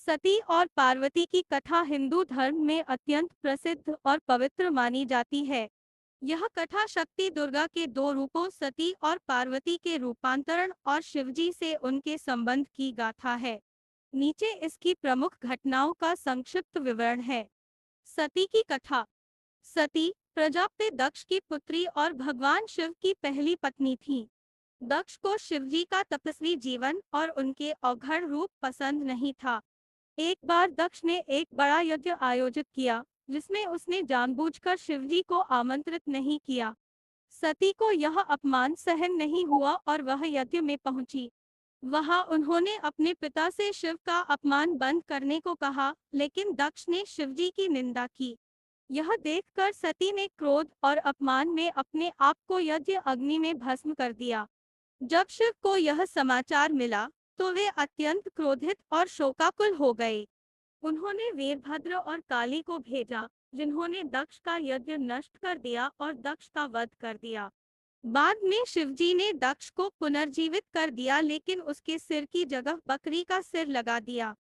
सती और पार्वती की कथा हिंदू धर्म में अत्यंत प्रसिद्ध और पवित्र मानी जाती है। यह कथा शक्ति दुर्गा के दो रूपों सती और पार्वती के रूपांतरण और शिवजी से उनके संबंध की गाथा है। नीचे इसकी प्रमुख घटनाओं का संक्षिप्त विवरण है। सती की कथा। सती प्रजापति दक्ष की पुत्री और भगवान शिव की पहली पत्नी थी। दक्ष को शिवजी का तपस्वी जीवन और उनके अवघड़ रूप पसंद नहीं था। एक बार दक्ष ने एक बड़ा यज्ञ आयोजित किया, जिसमें उसने जानबूझकर शिवजी को आमंत्रित नहीं किया। सती को यह अपमान सहन नहीं हुआ और वह यज्ञ में पहुंची। वहां उन्होंने अपने पिता से शिव का अपमान बंद करने को कहा, लेकिन दक्ष ने शिवजी की निंदा की। यह देखकर सती ने क्रोध और अपमान में अपने आप को यज्ञ अग्नि में भस्म कर दिया। जब शिव को यह समाचार मिला, तो वे अत्यंत क्रोधित और शोकाकुल हो गए। उन्होंने वीरभद्र और काली को भेजा, जिन्होंने दक्ष का यज्ञ नष्ट कर दिया और दक्ष का वध कर दिया। बाद में शिवजी ने दक्ष को पुनर्जीवित कर दिया, लेकिन उसके सिर की जगह बकरी का सिर लगा दिया।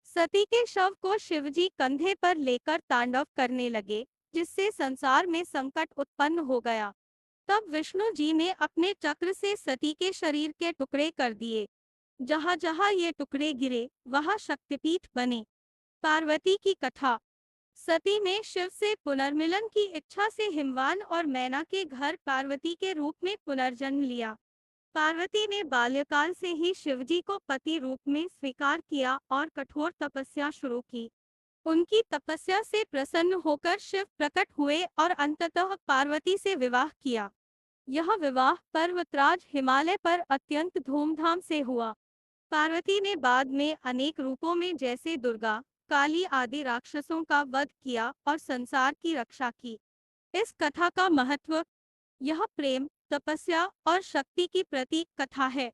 सती के शव को शिवजी कंधे पर लेकर तांडव करने लगे, जिससे संसार में संकट उत्पन्न हो गया। तब विष्णु जी ने अपने चक्र से सती के शरीर के टुकड़े कर दिए। जहाँ जहाँ ये टुकड़े गिरे, वहाँ शक्तिपीठ बने। पार्वती की कथा। सती ने शिव से पुनर्मिलन की इच्छा से हिमवान और मैना के घर पार्वती के रूप में पुनर्जन्म लिया। पार्वती ने बाल्यकाल से ही शिवजी को पति रूप में स्वीकार किया और कठोर तपस्या शुरू की। उनकी तपस्या से प्रसन्न होकर शिव प्रकट हुए और अंततः पार्वती से विवाह किया। यह विवाह पर्वतराज हिमालय पर अत्यंत धूमधाम से हुआ। पार्वती ने बाद में अनेक रूपों में जैसे दुर्गा, काली आदि राक्षसों का वध किया और संसार की रक्षा की। इस कथा का महत्व। यह प्रेम, तपस्या और शक्ति की प्रतीक कथा है।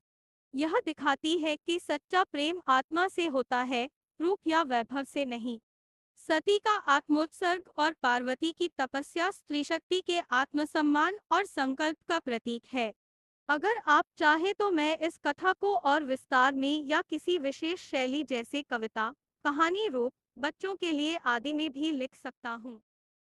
यह दिखाती है कि सच्चा प्रेम आत्मा से होता है, रूप या वैभव से नहीं। सती का आत्मोत्सर्ग और पार्वती की तपस्या स्त्री शक्ति के आत्मसम्मान और संकल्प का प्रतीक है। अगर आप चाहे तो मैं इस कथा को और विस्तार में या किसी विशेष शैली जैसे कविता, कहानी रूप, बच्चों के लिए आदि में भी लिख सकता हूँ।